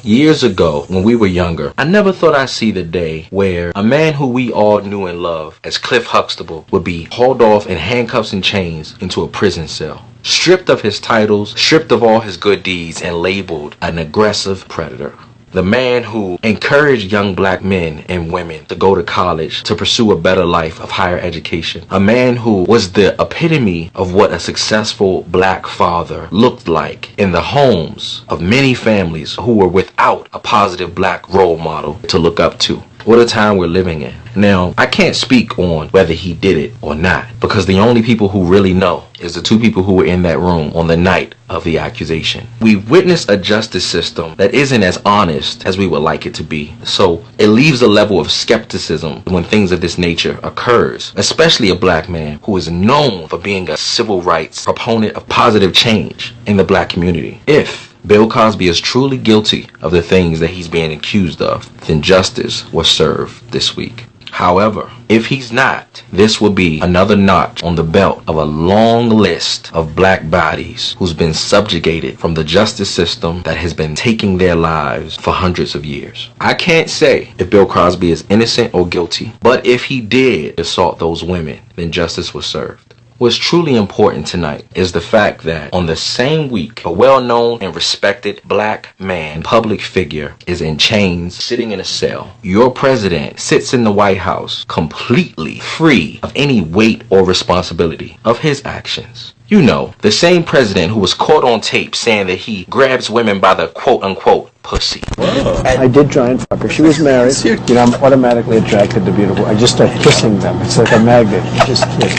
Years ago, when we were younger, I never thought I'd see the day where a man who we all knew and loved as Cliff Huxtable would be hauled off in handcuffs and chains into a prison cell, stripped of his titles, stripped of all his good deeds, and labeled an aggressive predator. The man who encouraged young black men and women to go to college to pursue a better life of higher education. A man who was the epitome of what a successful black father looked like in the homes of many families who were without a positive black role model to look up to. What a time we're living in. Now, I can't speak on whether he did it or not, because the only people who really know is the two people who were in that room on the night of the accusation. We've witnessed a justice system that isn't as honest as we would like it to be. So it leaves a level of skepticism when things of this nature occurs, especially a black man who is known for being a civil rights proponent of positive change in the black community. If Bill Cosby is truly guilty of the things that he's being accused of, then justice was served this week. However, if he's not, this will be another notch on the belt of a long list of black bodies who's been subjugated from the justice system that has been taking their lives for hundreds of years. I can't say if Bill Cosby is innocent or guilty, but if he did assault those women, then justice was served. What's truly important tonight is the fact that on the same week, a well-known and respected black man, public figure, is in chains, sitting in a cell. Your president sits in the White House completely free of any weight or responsibility of his actions. You know, the same president who was caught on tape saying that he grabs women by the quote-unquote pussy. Whoa. I did try and fuck her. She was married. You know, I'm automatically attracted to beautiful. I just start kissing them. It's like a magnet. You just kiss.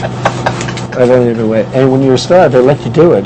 I don't even wait. And when you're a star, they let you do it.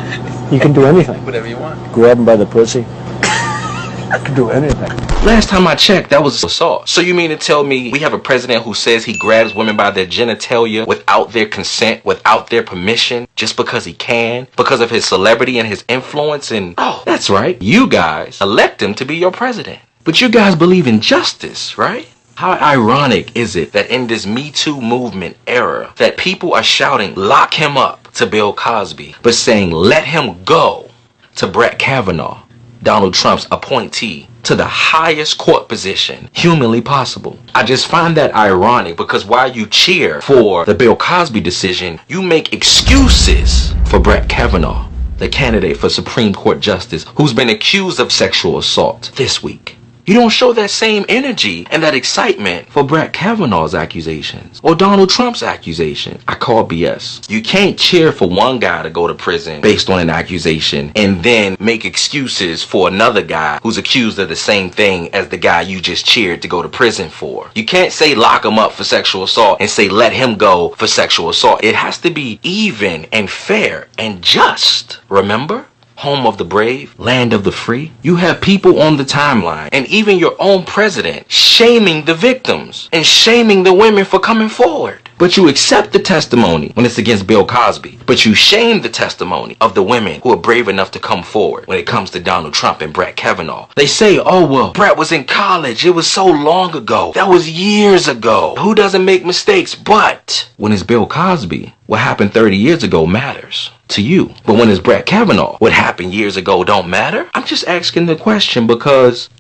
You can do anything. Whatever you want. Grab them by the pussy. You can do anything. Last time I checked, that was assault. So you mean to tell me we have a president who says he grabs women by their genitalia without their consent, without their permission, just because he can, because of his celebrity and his influence? And oh, that's right, you guys elect him to be your president. But you guys believe in justice, right? How ironic is it that in this Me Too movement era that people are shouting, lock him up to Bill Cosby, but saying, let him go to Brett Kavanaugh, Donald Trump's appointee to the highest court position humanly possible. I just find that ironic because while you cheer for the Bill Cosby decision, you make excuses for Brett Kavanaugh, the candidate for Supreme Court Justice who's been accused of sexual assault this week. You don't show that same energy and that excitement for Brett Kavanaugh's accusations or Donald Trump's accusation. I call BS. You can't cheer for one guy to go to prison based on an accusation and then make excuses for another guy who's accused of the same thing as the guy you just cheered to go to prison for. You can't say lock him up for sexual assault and say let him go for sexual assault. It has to be even and fair and just. Remember? Home of the brave, land of the free. You have people on the timeline and even your own president shaming the victims and shaming the women for coming forward. But you accept the testimony when it's against Bill Cosby, but you shame the testimony of the women who are brave enough to come forward when it comes to Donald Trump and Brett Kavanaugh. They say, oh, well, Brett was in college. It was so long ago. That was years ago. Who doesn't make mistakes? But when it's Bill Cosby, what happened 30 years ago matters to you. But when it's Brett Kavanaugh, what happened years ago don't matter? I'm just asking the question because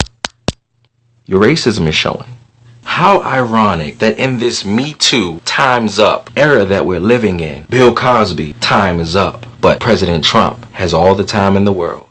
your racism is showing. How ironic that in this Me Too time's up era that we're living in, Bill Cosby, time is up, but President Trump has all the time in the world.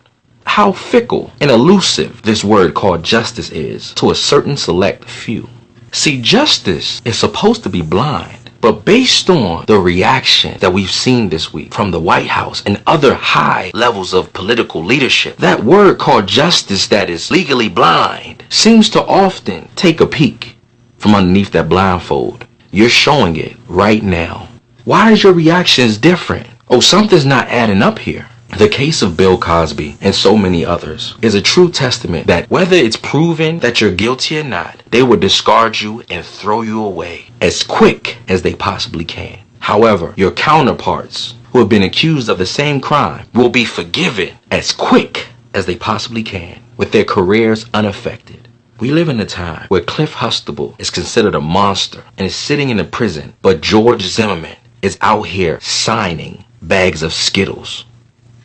How fickle and elusive this word called justice is to a certain select few. See, justice is supposed to be blind. But based on the reaction that we've seen this week from the White House and other high levels of political leadership, that word called justice that is legally blind seems to often take a peek from underneath that blindfold. You're showing it right now. Why is your reactions different? Oh, something's not adding up here. The case of Bill Cosby and so many others is a true testament that whether it's proven that you're guilty or not, they will discard you and throw you away as quick as they possibly can. However, your counterparts who have been accused of the same crime will be forgiven as quick as they possibly can with their careers unaffected. We live in a time where Cliff Huxtable is considered a monster and is sitting in a prison, but George Zimmerman is out here signing bags of Skittles.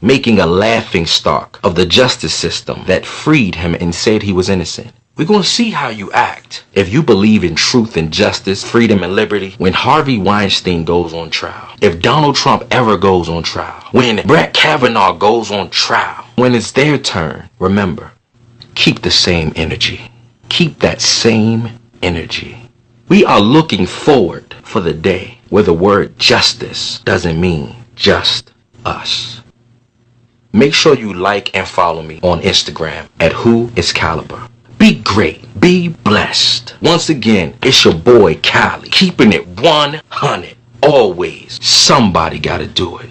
making a laughing stock of the justice system that freed him and said he was innocent. We're going to see how you act if you believe in truth and justice, freedom and liberty, when Harvey Weinstein goes on trial, if Donald Trump ever goes on trial, when Brett Kavanaugh goes on trial. When it's their turn, remember, keep the same energy. Keep that same energy. We are looking forward for the day where the word justice doesn't mean just us. Make sure you like and follow me on Instagram at WhoIsCaliber. Be great. Be blessed. Once again, it's your boy Cali, keeping it 100. Always, somebody gotta do it.